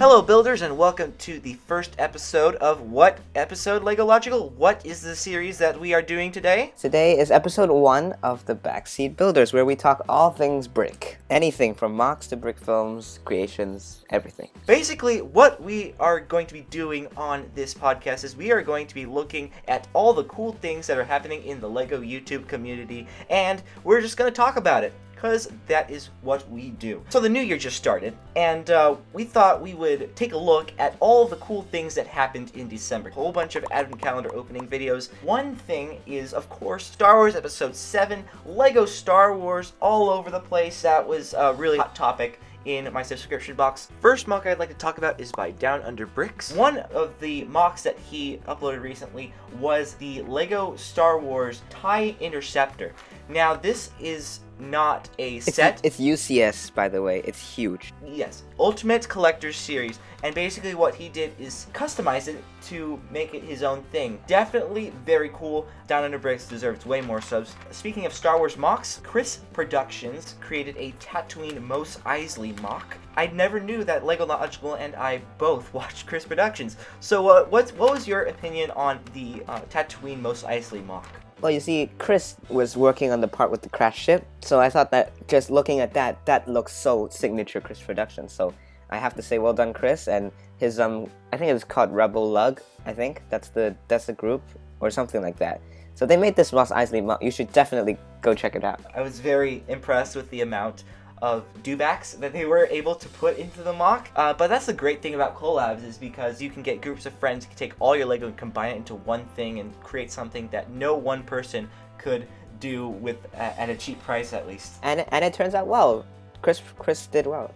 Hello builders and welcome to the first episode of what episode, Lego Logical? What is the series that we are doing today? Today is episode 1 of the Backseat Builders, where we talk all things brick. Anything from mocks to brick films, creations, everything. Basically, what we are going to be doing on this podcast is we are going to be looking at all the cool things that are happening in the Lego YouTube community, and we're just going to talk about it, because that is what we do. So the new year just started, and we thought we would take a look at all the cool things that happened in December. A whole bunch of advent calendar opening videos. One thing is, of course, Star Wars Episode 7, Lego Star Wars all over the place. That was a really hot topic in my subscription box. First mock I'd like to talk about is by Down Under Bricks. One of the mocks that he uploaded recently was the Lego Star Wars TIE Interceptor. Now this is not a set. It's UCS, by the way. It's huge. Yes, Ultimate Collector's Series, and basically what he did is customize it to make it his own thing. Definitely very cool. Down Under Bricks deserves way more subs. Speaking of Star Wars mocks, Chris Productions created a Tatooine Mos Eisley mock. I never knew that Lego Logical and I both watched Chris Productions. So what was your opinion on the Tatooine Mos Eisley mock? Well, you see, Chris was working on the part with the crash ship, so I thought that just looking at that looks so signature Chris Productions. So I have to say, well done, Chris. And his I think it was called Rebel Lug. I think that's the group or something like that. So they made this Mos Eisley mock. You should definitely go check it out. I was very impressed with the amount of dewbacks that they were able to put into the mock. But that's the great thing about collabs, is because you can get groups of friends, you can take all your Lego and combine it into one thing and create something that no one person could do with at a cheap price, at least. And it turns out well. Chris did well.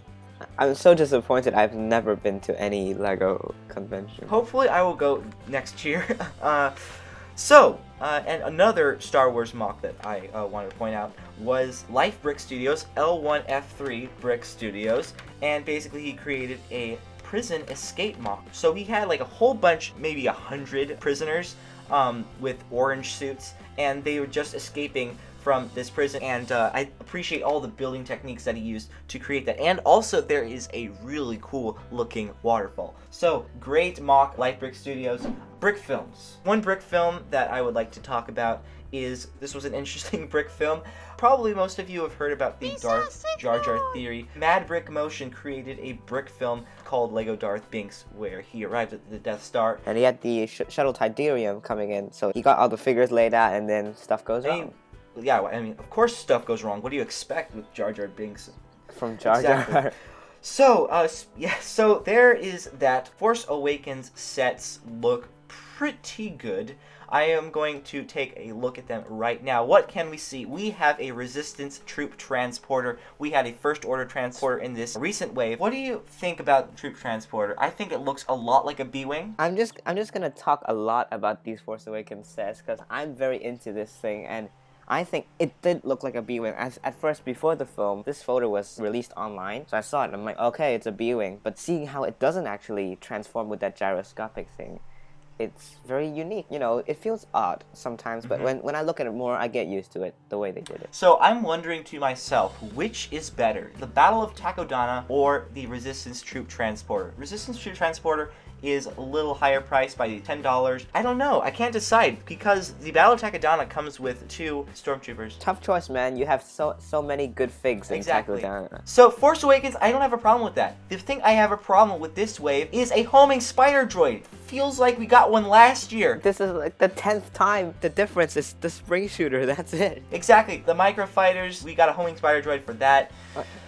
I'm so disappointed I've never been to any Lego convention. Hopefully I will go next year. And another Star Wars mock that I wanted to point out was Life Brick Studios, L1F3 Brick Studios, and basically he created a prison escape mock. So he had like a whole bunch, maybe 100 prisoners with orange suits, and they were just escaping from this prison, and I appreciate all the building techniques that he used to create that. And also there is a really cool looking waterfall. So great mock, Light Brick Studios. Brick films. One brick film that I would like to talk about is, this was an interesting brick film. Probably most of you have heard about the Darth Jar Jar theory. Mad Brick Motion created a brick film called Lego Darth Binks, where he arrived at the Death Star. And he had the shuttle Tidarium coming in, so he got all the figures laid out, and then stuff goes wrong. Yeah, I mean, of course stuff goes wrong. What do you expect with Jar Jar Binks? From Jar Jar. Exactly. So there is that. Force Awakens sets look pretty good. I am going to take a look at them right now. What can we see? We have a Resistance Troop Transporter. We had a First Order Transporter in this recent wave. What do you think about the Troop Transporter? I think it looks a lot like a B-Wing. I'm just gonna talk a lot about these Force Awakens sets, because I'm very into this thing, and I think it did look like a B-Wing. At first, before the film, this photo was released online, so I saw it and I'm like, okay, it's a B-Wing. But seeing how it doesn't actually transform with that gyroscopic thing, it's very unique. You know, it feels odd sometimes, but when I look at it more, I get used to it, the way they did it. So I'm wondering to myself, which is better, the Battle of Takodana or the Resistance Troop Transporter? Resistance Troop Transporter is a little higher priced by $10. I don't know. I can't decide, because the Battle of Takodana comes with 2 stormtroopers. Tough choice, man. You have so many good figs in Takodana. So Force Awakens, I don't have a problem with that. The thing I have a problem with this wave is a homing spider droid. Feels like we got one last year. This is like the 10th time. The difference is the spring shooter. That's it. Exactly. The microfighters, we got a homing spider droid for that.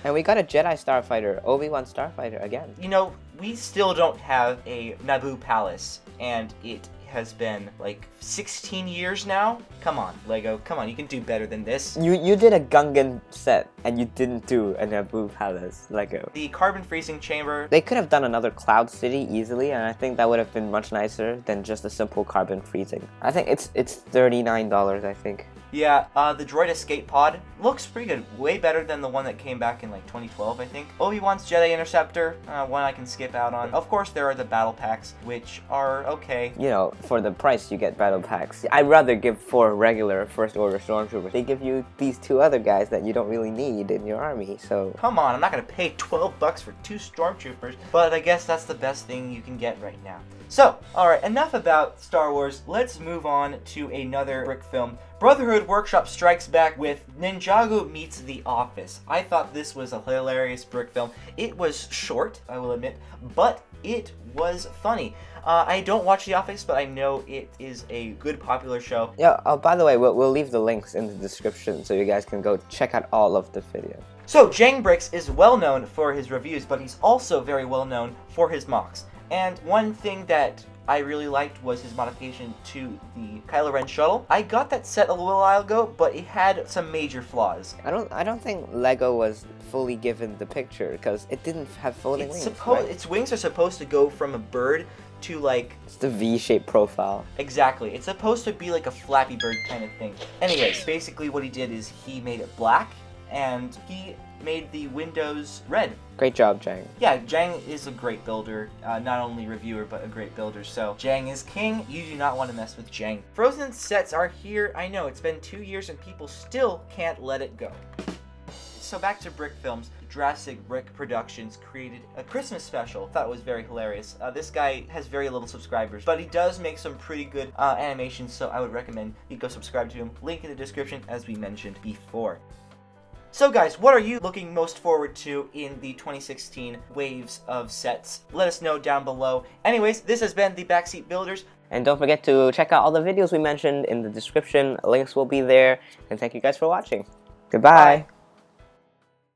And we got a Jedi Starfighter, Obi-Wan Starfighter again. You know, we still don't have a Naboo Palace, and it has been like 16 years now. Come on, Lego. Come on, you can do better than this. You did a Gungan set, and you didn't do a Naboo Palace, Lego. The carbon freezing chamber. They could have done another Cloud City easily, and I think that would have been much nicer than just a simple carbon freezing. I think it's $39, I think. Yeah, the Droid Escape Pod looks pretty good. Way better than the one that came back in like 2012, I think. Obi-Wan's Jedi Interceptor, one I can skip out on. Of course, there are the battle packs, which are okay. You know, for the price you get battle packs. I'd rather give 4 regular First Order Stormtroopers. They give you these 2 other guys that you don't really need in your army, so... Come on, I'm not gonna pay 12 bucks for 2 Stormtroopers, but I guess that's the best thing you can get right now. So, alright, enough about Star Wars. Let's move on to another brick film. Brotherhood Workshop strikes back with Ninjago Meets The Office. I thought this was a hilarious brick film. It was short, I will admit, but it was funny. I don't watch The Office, but I know it is a good, popular show. Yeah, by the way, we'll leave the links in the description so you guys can go check out all of the videos. So, Jang Bricks is well known for his reviews, but he's also very well known for his mocks. And one thing that I really liked was his modification to the Kylo Ren shuttle. I got that set a little while ago, but it had some major flaws. I don't think Lego was fully given the picture because it didn't have folding wings. Right? Its wings are supposed to go from a bird to like... It's the V-shaped profile. Exactly. It's supposed to be like a Flappy Bird kind of thing. Anyways, basically what he did is he made it black and he made the windows red. Great job, Jang. Yeah, Jang is a great builder, not only reviewer, but a great builder, so Jang is king. You do not want to mess with Jang. Frozen sets are here. I know, it's been 2 years and people still can't let it go. So back to Brick Films. Jurassic Brick Productions created a Christmas special. Thought it was very hilarious. This guy has very little subscribers, but he does make some pretty good animations, so I would recommend you go subscribe to him. Link in the description, as we mentioned before. So guys, what are you looking most forward to in the 2016 waves of sets? Let us know down below. Anyways, this has been the Backseat Builders. And don't forget to check out all the videos we mentioned in the description. Links will be there. And thank you guys for watching. Goodbye. Bye.